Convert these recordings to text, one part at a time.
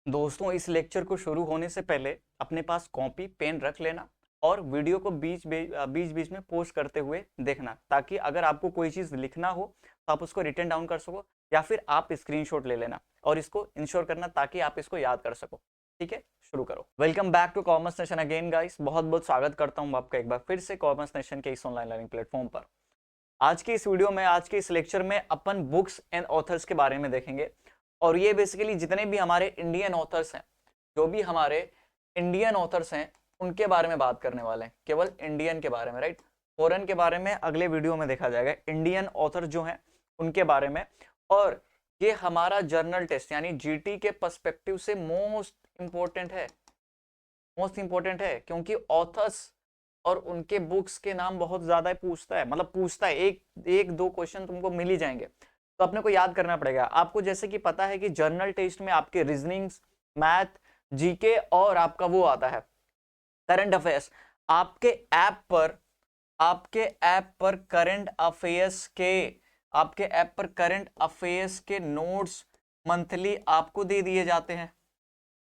दोस्तों, इस लेक्चर को शुरू होने से पहले अपने पास कॉपी पेन रख लेना और वीडियो को बीच बीच में पोस्ट करते हुए देखना, ताकि अगर आपको कोई चीज़ लिखना हो तो आप उसको रिटन डाउन कर सको या फिर आप स्क्रीनशॉट ले लेना और इसको इंश्योर करना ताकि आप इसको याद कर सको। ठीक है, शुरू करो। Welcome back to commerce nation again guys. बहुत बहुत स्वागत करता हूँ आपका एक बार फिर से कॉमर्स नेशन के इस ऑनलाइन लर्निंग प्लेटफॉर्म पर। आज के इस वीडियो में, आज के इस लेक्चर में अपन बुक्स एंड ऑथर्स के बारे में देखेंगे। और ये बेसिकली जितने भी हमारे इंडियन ऑथर्स हैं, जो भी हमारे इंडियन ऑथर्स हैं, उनके बारे में बात करने वाले हैं। केवल इंडियन के बारे में, राइट। फॉरेन के बारे में अगले वीडियो में देखा जाएगा। इंडियन ऑथर जो हैं उनके बारे में। और ये हमारा जर्नल टेस्ट यानी जीटी के पर्सपेक्टिव से मोस्ट इंपॉर्टेंट है, मोस्ट इंपॉर्टेंट है, क्योंकि ऑथर्स और उनके बुक्स के नाम बहुत ज्यादा पूछता है। मतलब पूछता है, एक दो क्वेश्चन तुमको मिल ही जाएंगे, तो अपने को याद करना पड़ेगा। आपको जैसे कि पता है कि जर्नल टेस्ट में आपके रीजनिंग्स, मैथ, जीके और आपका वो आता है करंट अफेयर्स। आपके ऐप पर करंट अफेयर्स के नोट्स मंथली आपको दे दिए जाते हैं।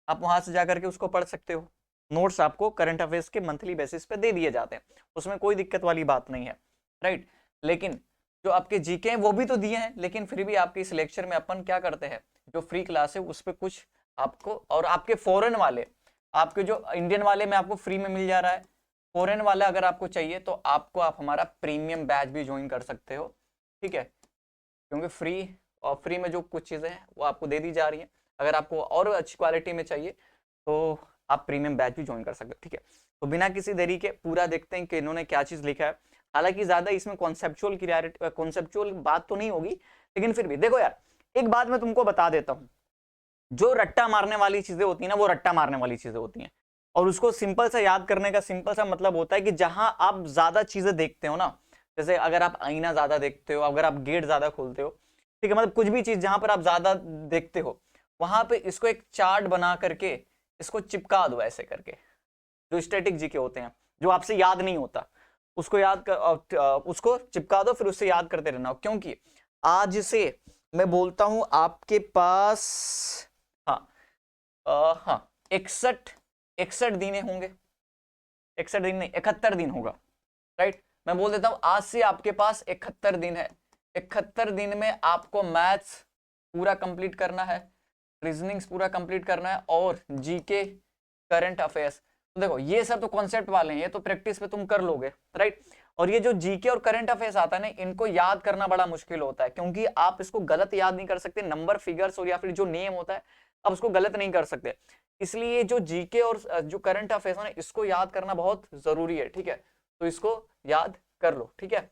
आप वहां से जाकर के उसको पढ़ सकते हो। नोट्स आपको करंट अफेयर्स के मंथली बेसिस पे दे दिए जाते हैं, उसमें कोई दिक्कत वाली बात नहीं है, राइट। लेकिन जो आपके जीके हैं वो भी तो दिए हैं, लेकिन फिर भी आपके इस लेक्चर में अपन क्या करते हैं, जो फ्री क्लास है उस पर कुछ आपको, और आपके फॉरेन वाले, आपके जो इंडियन वाले में आपको फ्री में मिल जा रहा है, फॉरेन वाला अगर आपको चाहिए तो आप हमारा प्रीमियम बैच भी ज्वाइन कर सकते हो। ठीक है, क्योंकि फ्री में जो कुछ चीज़ें हैं वो आपको दे दी जा रही हैं। अगर आपको और अच्छी क्वालिटी में चाहिए तो आप प्रीमियम बैच भी ज्वाइन कर सकते हैं। ठीक है, तो बिना किसी देरी के पूरा देखते हैं कि इन्होंने क्या चीज़ लिखा है। हालांकि ज़्यादा इसमें कॉन्सेप्चुअल बात तो नहीं होगी, लेकिन फिर भी देखो यार, एक बात मैं तुमको बता देता हूँ। जो रट्टा मारने वाली चीज़ें होती हैं ना, वो रट्टा मारने वाली चीज़ें होती हैं। और उसको सिंपल सा याद करने का सिंपल सा मतलब होता है कि जहां आप ज़्यादा चीज़ें देखते हो ना, जैसे अगर आप आईना ज़्यादा देखते हो, अगर आप गेट ज़्यादा खोलते हो, ठीक है, मतलब कुछ भी चीज़ जहां पर आप ज़्यादा देखते हो, वहां पे इसको एक चार्ट बना करके इसको चिपका दो ऐसे करके। जो स्टैटिक जीके होते हैं, जो आपसे याद नहीं होता, उसको उसको चिपका दो, फिर उससे याद करते रहना। क्योंकि आज से मैं बोलता हूं आपके पास, हाँ, हाँ, 61 दिन होंगे। 61 दिन नहीं, 71 दिन होगा, राइट। मैं बोल देता हूं आज से आपके पास 71 दिन है। 71 दिन में आपको मैथ्स पूरा कंप्लीट करना है, रीजनिंग्स पूरा कंप्लीट करना है, और जीके, करंट अफेयर्स। तो देखो, ये सब तो कॉन्सेप्ट वाले हैं, ये तो प्रैक्टिस पे तुम कर लोगे, राइट। और ये जो जीके और करंट अफेयर्स आता है ना, इनको याद करना बड़ा मुश्किल होता है, क्योंकि आप इसको गलत याद नहीं कर सकते। नंबर, फिगर्स और या फिर जो नेम होता है, आप उसको गलत नहीं कर सकते। इसलिए जो जीके और जो करंट अफेयर्स है, इसको याद करना बहुत जरूरी है। ठीक है, तो इसको याद कर लो। ठीक है,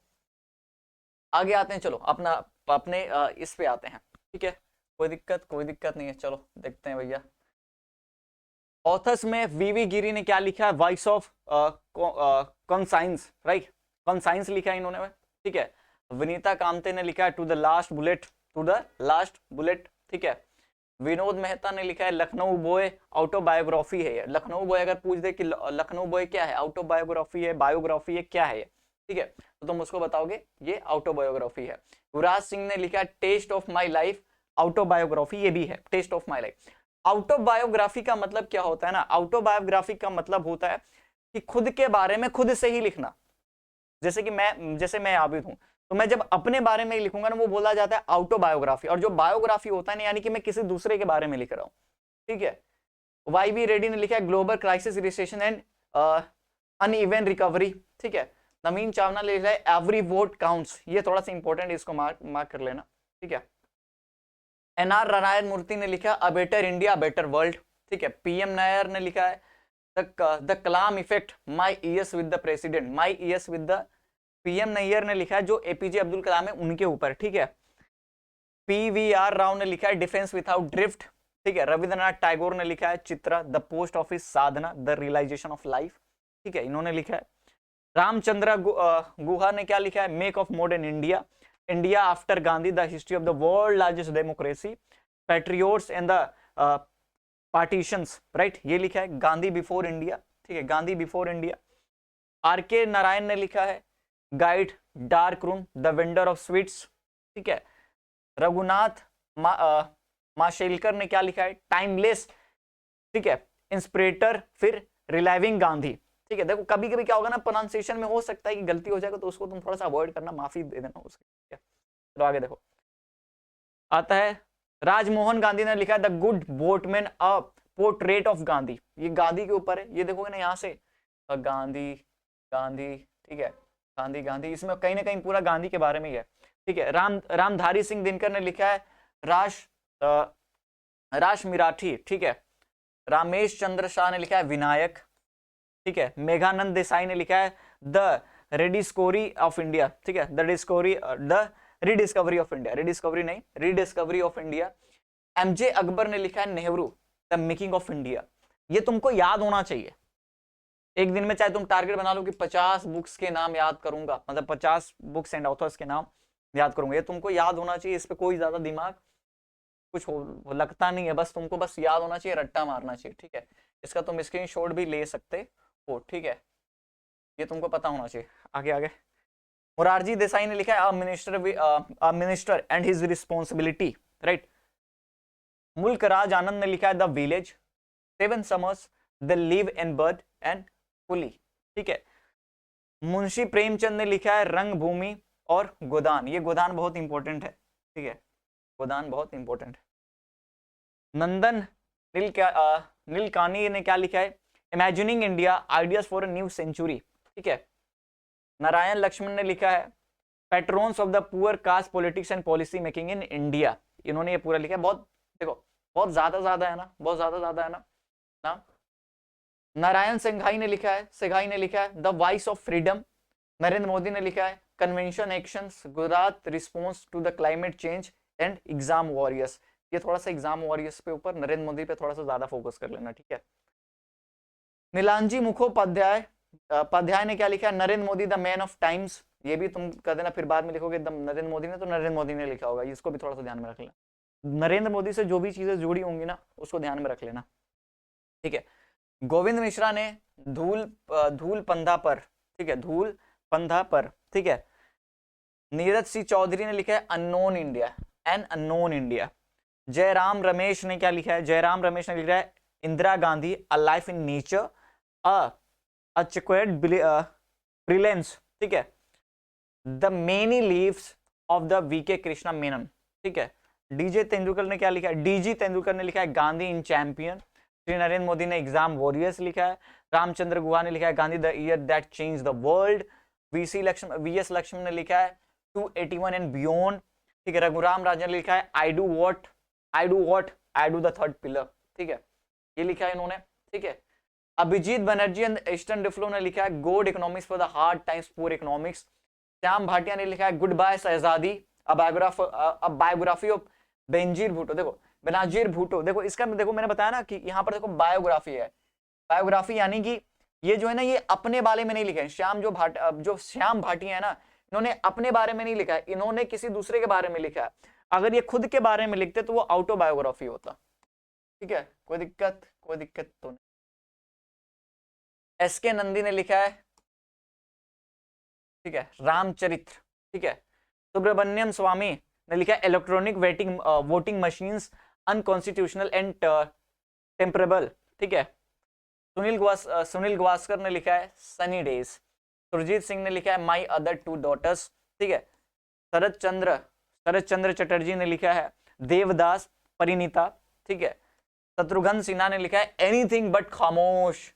आगे आते हैं, चलो अपने इस पे आते हैं। ठीक है, कोई दिक्कत नहीं है, चलो देखते हैं भैया। ऑथर्स में वीवी गिरी ने क्या लिखा है, voice of conscience, right, conscience लिखा है इन्होंने। ठीक है, विनीता कामते ने लिखा है टू द लास्ट बुलेट। ठीक है, विनोद मेहता ने लिखा है लखनऊ बॉय ऑटोबायोग्राफी है। ये लखनऊ बॉय अगर पूछ दे कि लखनऊ बॉय क्या है, ऑटोबायोग्राफी है, बायोग्राफी है, क्या है ये, ठीक है, तो तुम उसको बताओगे ये ऑटोबायोग्राफी है। युवराज सिंह ने लिखा है test of my life, autobiography ये भी है, test of my life. Autobiography का मतलब क्या होता है ना, ऑटोबायोग्राफी का मतलब होता है कि खुद के बारे में खुद से ही लिखना। जैसे मैं आबिद हूं, तो मैं जब अपने बारे में लिखूंगा ना, वो बोला जाता है ऑटोबायोग्राफी। और जो बायोग्राफी होता है ना, यानी कि मैं किसी दूसरे के बारे में लिख रहा हूं। ठीक है, वाई बी रेड्डी ने लिखा है global crisis recession and uneven recovery. ठीक है, नवीन चावना ने लिखा है एवरी वोट काउंट्स। ये थोड़ा सा इंपॉर्टेंट, इसको मार्क कर लेना। ठीक है, एनआर नारायण मूर्ति ने लिखा a better India better world. ठीक है, पीएम नायर ने लिखा है the Kalam effect, my years with the president, my years with the. PM Nayar ने लिखा है जो एपीजे अब्दुल कलाम है उनके ऊपर। ठीक है, पीवीआर राव ने लिखा है डिफेंस विदाउट ड्रिफ्ट। ठीक है, रविंद्रनाथ टैगोर ने लिखा है Chitra, the post office Sadhana, the realisation of life. ठीक है, इन्होंने लिखा है। रामचंद्र गुहा ने क्या लिखा है, make of modern India, India after Gandhi, the history of the world largest democracy, patriots and the partitions, right, ये लिखा है। गांधी बिफोर इंडिया, ठीक है, गांधी बिफोर इंडिया। आर के नारायण ने लिखा है guide dark room, the vendor of sweets. ठीक है, रघुनाथ माशेलकर ने क्या लिखा है, टाइमलेस ठीक है, इंस्पिरेटर, फिर रिलाइविंग गांधी। ठीक है, देखो कभी कभी क्या होगा ना, प्रोनाउंसिएशन में हो सकता है कि गलती हो जाएगा, तो उसको तुम थोड़ा सा अवॉइड करना, माफी दे देना उसकी। ठीक है, तो आगे देखो आता है, राजमोहन गांधी ने लिखा है the good boatman a portrait of Gandhi. ये गांधी के ऊपर है, ये देखोगे ना यहाँ से गांधी गांधी, ठीक है, गांधी गांधी, इसमें कहीं ना कहीं पूरा गांधी के बारे में ही है। ठीक है, रामधारी सिंह दिनकर ने लिखा है राश मिराठी। ठीक है, रामेश चंद्र शाह ने लिखा है विनायक। ठीक है, मेघानंद देसाई ने लिखा है द रेडिस्कवरी ऑफ इंडिया। ठीक है, the rediscovery of India, rediscovery नहीं, rediscovery of India. MJ Akbar ने लिखा है Nehru the making of India. ये तुमको याद होना चाहिए, एक दिन में चाहे तुम टारगेट बना लो कि 50 बुक्स के नाम याद करूंगा, मतलब 50 बुक्स एंड ऑथर्स के नाम याद करूंगा, ये तुमको याद होना चाहिए, इस पे कोई ज्यादा दिमाग कुछ लगता नहीं है, बस तुमको बस याद होना चाहिए, रट्टा मारना चाहिए। ठीक है, इसका तुम स्क्रीनशॉट भी ले सकते हो। ठीक है, ये तुमको पता होना चाहिए। आगे आगे, मोरारजी देसाई ने लिखा है a minister and his responsibility, right. Mulk Raj Anand ने लिखा है the village, 7 summers, the leave and bird and coolie. ठीक है, मुंशी प्रेमचंद ने लिखा है रंग भूमि और गोदान। ये गोदान बहुत इंपॉर्टेंट है। ठीक है, गोदान बहुत इंपॉर्टेंट है। नंदन नीलकानी ने क्या लिखा है, imagining India ideas for a new century. ठीक है, नारायण लक्ष्मण ने लिखा है patrons of the poor caste politics and policy making in India. इन्होंने ये पूरा लिखा है, बहुत देखो बहुत ज्यादा है ना, बहुत ज्यादा है ना। नारायण सिंघाई ने लिखा है the voice of freedom. Narendra Modi ने लिखा है convention actions Gujarat response to the climate change and exam warriors. ये थोड़ा सा एग्जाम वॉरियर्स पे ऊपर, नरेंद्र मोदी पे थोड़ा सा ज्यादा फोकस कर लेना। ठीक है, नीलांजी मुखोपाध्याय ने क्या लिखा है, Narendra Modi the man of times. ये भी तुम कर देना, फिर बाद में लिखोगे नरेंद्र मोदी ने, तो नरेंद्र मोदी ने लिखा होगा, इसको भी थोड़ा सा ध्यान में रख लेना। नरेंद्र मोदी से जो भी चीजें जुड़ी होंगी ना, उसको ध्यान में रख लेना। ठीक है, गोविंद मिश्रा ने धूल पंधा पर। ठीक है, धूल पंधा पर। ठीक है, नीरज सिंह चौधरी ने लिखा है unknown India, an unknown India. Jairam Ramesh ने क्या लिखा है, जयराम रमेश ने लिखा है Indira Gandhi a life in nature a chequered brilliance. ठीक है, the many lives of the VK Krishna Menon. ठीक है, डीजे तेंदुलकर ने क्या लिखा है, डीजी तेंदुलकर ने लिखा है गांधी इन चैंपियन। श्री नरेंद्र मोदी ने एग्जाम वॉरियर्स लिखा है। रामचंद्र गुहा ने लिखा है Gandhi the year that change the world. VS Laxman ने लिखा है 281 एंड बियॉन्ड। ठीक है, रघुराम राजन ने लिखा है I do the third pillar. ठीक है, ये लिखा है इन्होंने। ठीक है, अभिजीत बनर्जी एंड ईस्टर्न डिफ्लो ने लिखा है good economics for the hard times poor economics. Shyam Bhatia ने लिखा है good bye Shahzadi a biography of Benazir Bhutto. देखो बेनाजीर भुट्टो, देखो इसका देखो मैंने बताया ना कि यहाँ पर देखो बायोग्राफी है, बायोग्राफी यानी कि ये जो है ना, ये अपने बारे में नहीं लिखा है। जो श्याम भाटिया है ना, इन्होंने अपने बारे में नहीं लिखा है, इन्होंने किसी दूसरे के बारे में लिखा है। अगर ये खुद के बारे में लिखते तो वो ऑटोबायोग्राफी होता। ठीक है, कोई दिक्कत तो नहीं। एस के नंदी ने लिखा है, ठीक है, रामचरित्र। ठीक है, सुब्रमण्यम स्वामी ने लिखा है electronic voting machines unconstitutional and tamperable. ठीक है, सुनील गावस्कर ने लिखा है सनी डेज। सुरजीत सिंह ने लिखा है माई अदर 2 डॉटर्स। ठीक है, शरद चंद्र चटर्जी ने लिखा है देवदास परिणीता। ठीक है, शत्रुघ्न सिन्हा ने लिखा है एनीथिंग बट खामोश।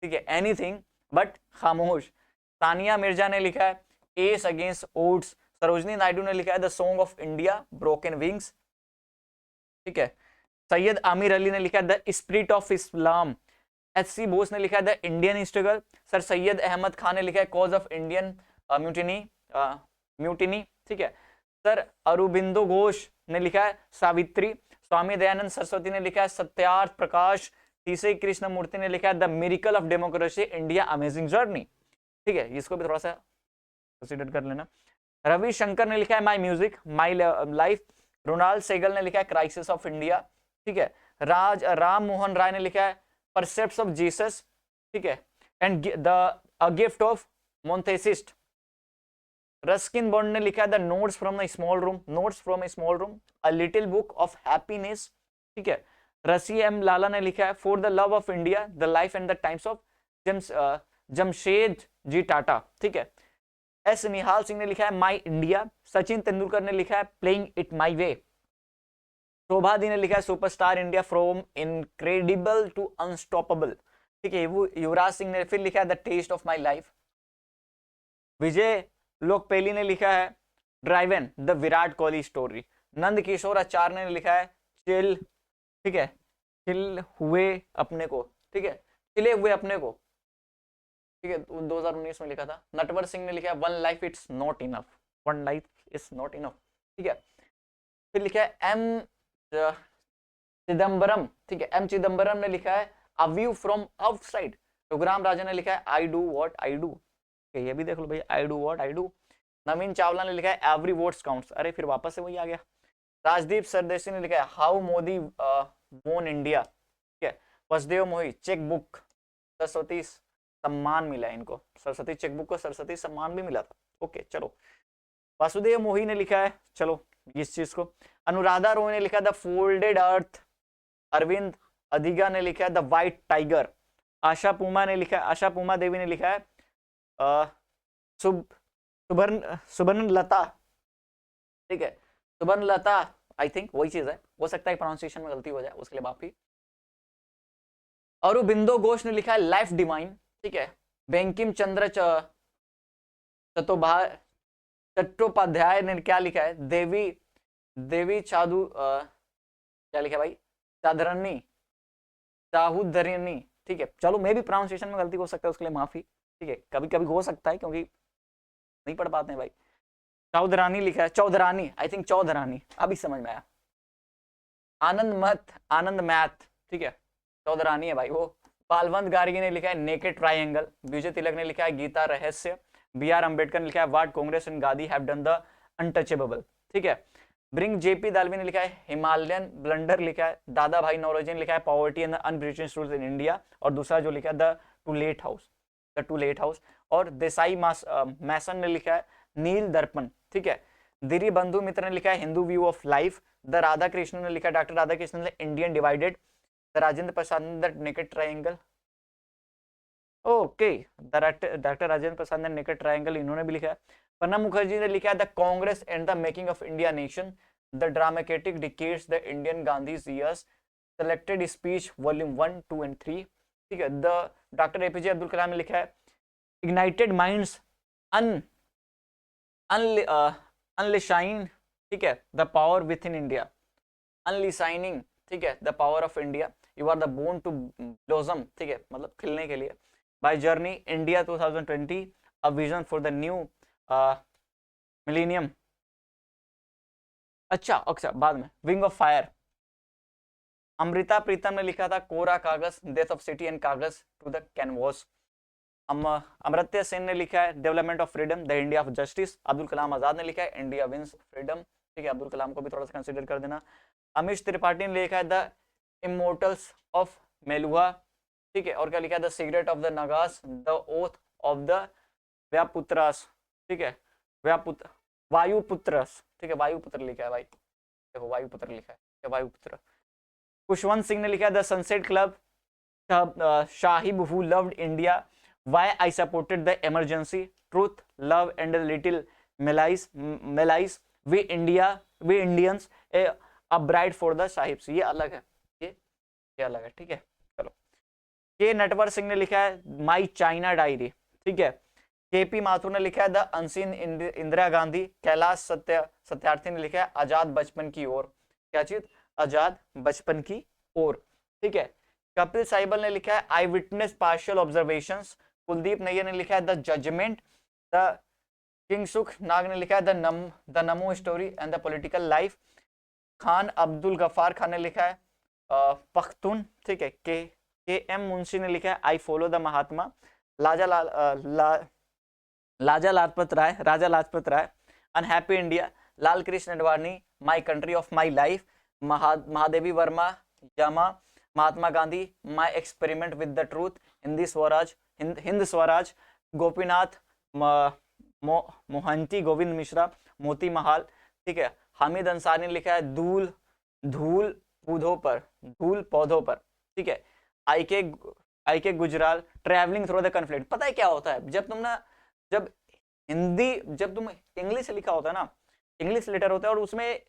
ठीक है, एनीथिंग बट खामोश। तानिया मिर्जा ने लिखा है as against odds. Sarojini Naidu ने लिखा है the song of India broken wings. ठीक है, सैयद आमिर अली ने लिखा है the spirit of Islam. HC. Bose ने लिखा है the Indian struggle. Sir Syed Ahmad Khan ने लिखा है कॉज ऑफ इंडियन म्यूटिनी। ठीक है, सर अरबिंदो घोष ने लिखा है सावित्री। स्वामी दयानंद सरस्वती ने लिखा है सत्यार्थ प्रकाश। टीसी कृष्ण मूर्ति ने लिखा है the miracle of democracy India amazing journey. ठीक है, इसको भी थोड़ा सा कंसीडर कर लेना। रवि शंकर ने लिखा है my music my life. Ronald Segal ने लिखा है क्राइसिस ऑफ इंडिया। ठीक है, राम मोहन राय ने लिखा है परसेप्ट्स ऑफ जीसस। ठीक है, and the gift of monotheist. Ruskin Bond ने लिखा है the notes from a small room, a little book of happiness. ठीक है, रसी एम लाला ने लिखा है for the love of India the life and the times of Jamshed ji Tata, ठीक है। एस निहाल सिंह ने लिखा है माई इंडिया। सचिन तेंदुलकर ने लिखा है प्लेइंग इट माई वे। शोभा दी ने लिखा है superstar India from incredible to unstoppable, ठीक है। वो युवराज सिंह ने फिर लिखा है the test of my life. Vijay Lokapally ने लिखा है driven the Virat Kohli story. Nand Kishore Acharya ने लिखा है चिल, ठीक है, चिल हुए अपने को, ठीक है, चिले हुए अपने को, ठीक है, 2019 में लिखा था। नटवर सिंह ने लिखा है one life it's not enough, one life is not enough, ठीक है। फिर लिखा है एम चिदम्बरम, ठीक है, एम चिदम्बरम ने लिखा है a view from outside. Raghuram Rajan ने लिखा है I do what I do, ये भी देख लो भाई, I do what I do. Naveen Chawla ने लिखा है एवरी वोट्स काउंट्स, अरे फिर वापस से वही आ गया। राजदीप सरदेशी ने लिखा है हाउ मोदी बोन इंडिया, ठीक है। वसुदेव मोही चेक बुक, सरस्वती सम्मान मिला इनको, सरस्वती चेक बुक को सरस्वती सम्मान भी मिला था, ओके चलो। वासुदेव मोही ने लिखा है चलो इस चीज को। अनुराधा रॉय ने लिखा द फोल्डेड अर्थ। अरविंद अधिगा ने लिखा है the white tiger. Asha Puma ने लिखा है, आशा पूमा देवी ने लिखा है सुबर्ण लता, ठीक है, सुबर्ण लता, आई थिंक वही चीज है, हो सकता है प्रोनाउंसिएशन में गलती हो जाए, उसके लिए माफी। अरुबिंदो घोष ने लिखा है लाइफ डिवाइन, ठीक है। बैंकिम चंद्र चट्टोपाध्याय ने क्या लिखा है देवी देवी चादू क्या लिखा है भाई, चादरनी चाहुधरनी, ठीक है। चलो मैं भी प्रोनाउंसिएशन में गलती हो सकता है, उसके लिए माफी, ठीक है, कभी कभी हो सकता है क्योंकि नहीं पढ़ पाते हैं भाई। चौधरानी लिखा है, चौधरानी, आई थिंक चौधरानी, अभी समझ में आया। आनंद मैथ, ठीक है, चौधरानी है भाई वो। पालवंत गार्गी ने लिखा है नेकेड ट्रायंगल। विजय तिलक ने लिखा है गीता रहस्य। बी आर अम्बेडकर ने लिखा है what Congress and Gandhi have done the untouchable, ठीक है। ब्रिंग जेपी दालवी ने लिखा है हिमालयन ब्लंडर लिखा है। दादा भाई नौरोजी ने लिखा है poverty and the unbritish rules in India, और दूसरा जो लिखा है the to let house, the to let house. और देसाई मैसन ने लिखा है नील दर्पण, ठीक है। दिरी बंधु मित्र ने लिखा है हिंदू व्यू ऑफ लाइफ। द राधा कृष्ण ने लिखा है डॉक्टर राधा कृष्ण ने इंडियन डिवाइडेड। द राजेंद्र प्रसाद ने the naked triangle, okay, doctor Rajendra Prasad ने नेकेड ट्रायंगल इन्होंने भी लिखा है। प्रणब मुखर्जी ने लिखा है the Congress and the making of India nation, the dramatic decades the Indian Gandhi's years, selected speech volume 1, 2 and 3, ठीक है। The doctor APJ Abdul Kalam ने लिखा है इग्नाइटेड माइंड्स अनलिशाइन, ठीक है, the power within India, unleashing, ठीक है, the power of India, you are the born to blossom, ठीक है, मतलब खिलने के लिए। By journey India 2020 a vision for the new millennium, अच्छा बाद में wing of fire. Amrita Pritam ने लिखा था Kora Kagaz, death of city and Kagaz to the canvas. Amartya Sen ने लिखा है development of freedom, the India of justice. Abdul Kalam Azad ने लिखा है इंडिया विंस फ्रीडम, ठीक है, अब्दुल कलाम को भी थोड़ा सा कंसिडर कर देना। अमीश त्रिपाठी ने लिखा है द इमोर्टल्स ऑफ मेलुहा, ठीक है, और क्या लिखा है the secret of the Nagas, the oath of the Vayuputras, ठीक है, वायुपुत्रस, ठीक है, वायुपुत्र लिखा है भाई, देखो वायुपुत्र लिखा है, वायुपुत्र। खुशवंत सिंह ने लिखा है the sunset club, Sahib who loved India, why I supported the emergency, truth love and little malice, we Indians a bride for the sahibs, ये अलग है, ये अलग है, ठीक है। चलो, के नटवर सिंह ने लिखा है माई चाइना डायरी, ठीक है। केपी माथुर ने लिखा है द अनसीन इंदिरा गांधी। कैलाश सत्यार्थी ने लिखा है आजाद बचपन की ओर, क्या चीज, आजाद बचपन की ओर, ठीक है। कपिल साइबल ने लिखा है eyewitness partial observations. Kuldip Nayar ने लिखा है द जजमेंट। द किंग सुख नाग ने लिखा है the NaMo story and the political life. Khan Abdul Ghaffar Khan ने लिखा है पख्तून, ठीक है। के एम मुंशी ने लिखा है I follow the Mahatma. Raja Lajpat Rai unhappy India. Lal Krishna Advani my country of my life. Mahadevi Verma Yama Mahatma Gandhi my experiment with the truth. Hind Swaraj Gopinath Mohanty Govind Mishra Moti Mahal, ठीक है। हामिद अंसारी ने लिखा है धूल पौधों पर, धूल पौधों पर, ठीक है। आई के Gujral, travelling through the conflict. पता है क्या होता है, जब तुम ना, जब जब तुम इंग्लिश लिखा होता है ना, इंग्लिश लेटर होता है और उसमें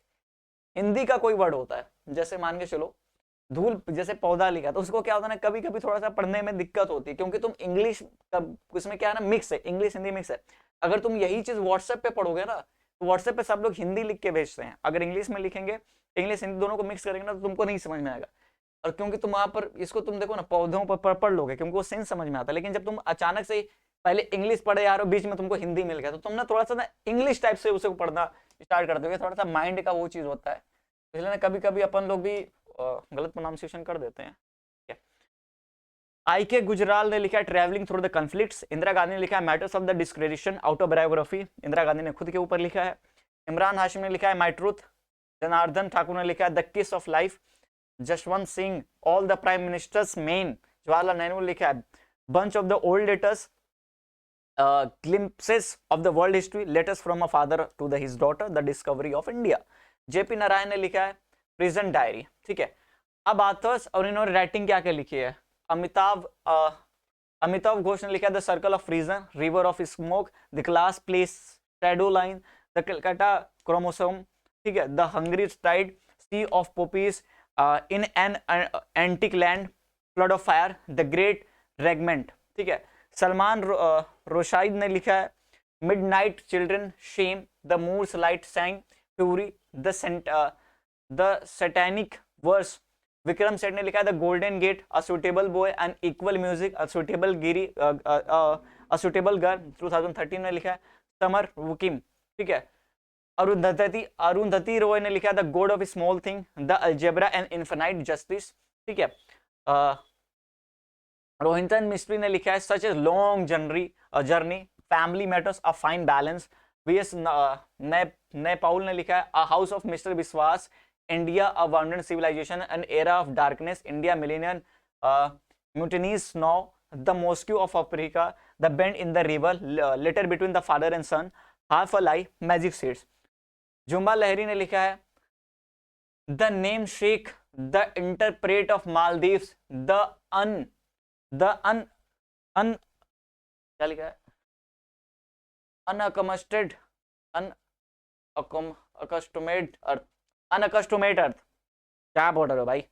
हिंदी का कोई वर्ड होता है, जैसे मान के चलो धूल, जैसे पौधा लिखा, तो उसको क्या होता है ना, कभी कभी थोड़ा सा पढ़ने में दिक्कत होती है, क्योंकि तुम इंग्लिश का उसमें क्या है ना, मिक्स है, इंग्लिश हिंदी मिक्स है। अगर तुम यही चीज व्हाट्सएप पे पढ़ोगे ना, तो व्हाट्सएप पे सब लोग हिंदी लिख के भेजते हैं, अगर इंग्लिश में लिखेंगे, इंग्लिश हिंदी दोनों को मिक्स करेंगे ना, तो तुमको नहीं समझ में आएगा। और क्योंकि तुम वहां पर इसको तुम देखो ना, पौधों पर पढ़ लोगे, क्योंकि वो सेंस समझ में आता है। लेकिन जब तुम अचानक से पहले इंग्लिश पढ़े आ रहे हो, बीच में तुमको हिंदी मिल गया, तो तुम ना थोड़ा सा ना इंग्लिश टाइप से उसे पढ़ना स्टार्ट कर दोगे, थोड़ा सा माइंड का वो चीज होता है। इसलिए ना कभी कभी अपन लोग भी गलत प्रोनाउंसिएशन कर देते हैं। आई के गुजराल ने लिखा है travelling through the conflicts. Indira Gandhi ने लिखा है matters of the discretion, autobiography. Indira Gandhi ने खुद के ऊपर लिखा है। इमरान हाशिम ने लिखा है माई ट्रूथ। जनार्दन ठाकुर ने लिखा है द किस of life. Jaswant Singh, all the prime ministers main. Jawaharlal Nehru ने लिखा है bunch of the old letters, glimpses of the world history, letters from a father to his daughter, the discovery of India। JP Narayan ने लिखा है प्रिजन डायरी, ठीक है। अब authors और इन्होंने राइटिंग क्या क्या लिखी है, अमिताभ घोष ने लिखा है the circle of reason, river of smoke, the class place, shadow line, the Calcutta chromosome, ठीक है, the hungry tide, sea of poppies, in an antique land, flood of fire, the great regiment, ठीक है। सलमान रोशाइद ने लिखा है midnight children, shame, the Moor's light sang, fury, the satanic verse. Vikram Seth ने लिखा है the golden gate, a suitable boy and equal music, a suitable Giri, a suitable girl. 2013 में लिखा है समर वुकिम, ठीक है। अरुंधति रॉय ने लिखा है the God of small thing, the algebra and infinite justice, ठीक है। रोहिंटन मिस्त्री ने लिखा है such a long journey, family matters, a fine balance. VS Naipaul ने लिखा है a house of mister Biswas, India a wandered civilisation, an era of darkness, India millennium, mutinies now, the mosque of Africa, the bend in the river, letter between the father and son, half a lie, magic seeds. Jhumpa Lahiri ने लिखा है the namesake, the interpret of Maldives, क्या लिखा है, अनअकस्टमेड अर्थ, अनअकस्टमेट अर्थ, क्या बोल रहे हो भाई,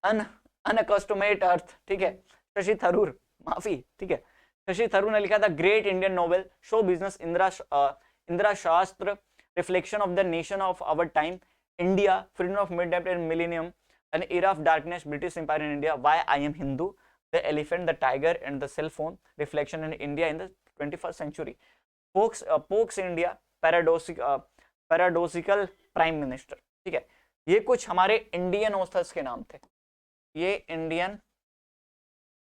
अनअकस्टमेट अर्थ, ठीक है। शशि थरूर, माफी, ठीक है। शशि थरूर ने लिखा था great Indian novel, show business, Indira Shastra, reflection of the nation of our time, India, freedom of mid and millennium, an era of darkness, British empire in India, why I am Hindu, the elephant, the tiger and the cell phone, reflection in India in the 21st century, Pokes India, paradoxical prime minister, ठीक है। ये कुछ हमारे Indian authors के नाम थे, ये Indian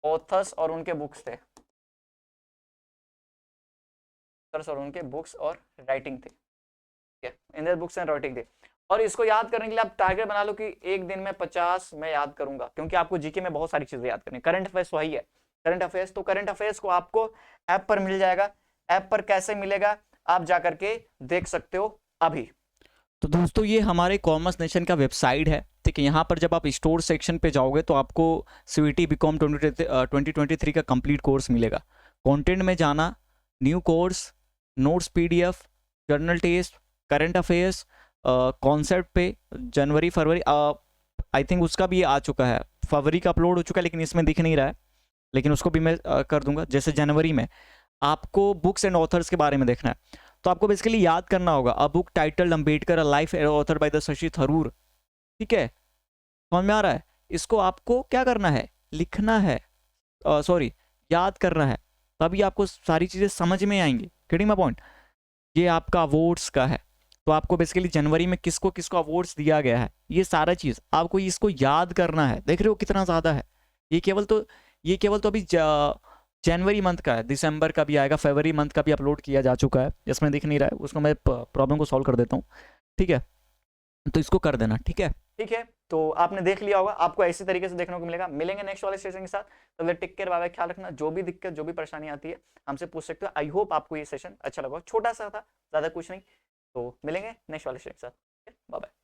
authors और उनके बुक्स थे, और उनके बुक्स और राइटिंग थे, ठीक है, इन बुक्स एंड राइटिंग थे। और इसको याद करने के लिए आप टारगेट बना लो कि एक दिन में 50 मैं याद करूंगा, क्योंकि आपको जीके में बहुत सारी चीजें याद करनी। करंट अफेयर्स वही है, करंट अफेयर्स, तो करंट अफेयर्स को आपको ऐप पर मिल जाएगा। ऐप पर कैसे मिलेगा, आप जाकर के देख सकते हो अभी। तो दोस्तों ये हमारे कॉमर्स नेशन का वेबसाइट है, ठीक है। यहाँ पर जब आप स्टोर सेक्शन पे जाओगे तो आपको सीयूईटी बीकॉम 2023 का कंप्लीट कोर्स मिलेगा। कंटेंट में जाना, new course, notes PDF, journal test, current affairs, concept पे जनवरी फरवरी, आई थिंक उसका भी आ चुका है, फरवरी का अपलोड हो चुका है लेकिन इसमें दिख नहीं रहा है, लेकिन उसको भी मैं कर दूंगा। जैसे जनवरी में आपको बुक्स एंड ऑथर्स के बारे में देखना है, तो आपको बेसिकली याद करना होगा a book titled Ambedkar, a life author by the Shashi Tharoor, ठीक है। समझ में आ रहा है? इसको आपको क्या करना है, लिखना है, सॉरी याद करना है, तभी आपको सारी चीज़ें समझ में आएंगी। Getting my point? ये आपका अवार्ड्स का है, तो आपको बेसिकली जनवरी में किसको किसको अवार्ड्स दिया गया है, ये सारा चीज़ आपको इसको याद करना है। देख रहे हो कितना ज़्यादा है। ये केवल तो अभी जनवरी मंथ का है, दिसंबर का भी आएगा, फरवरी मंथ का भी अपलोड किया जा चुका है, इसमें दिख नहीं रहा है, उसको मैं प्रॉब्लम को सॉल्व कर देता हूँ, ठीक है। तो इसको कर देना, ठीक है। ठीक है, तो आपने देख लिया होगा, आपको ऐसी तरीके से देखने को मिलेगा। मिलेंगे नेक्स्ट वाले सेशन के साथ, तो टेक केयर, बाय, ख्याल रखना। जो भी दिक्कत, जो भी परेशानी आती है हमसे पूछ सकते हो। आई होप आपको ये सेशन अच्छा लगा, छोटा सा था, ज्यादा कुछ नहीं। तो मिलेंगे नेक्स्ट वाले सेशन के साथ, बाय बाय।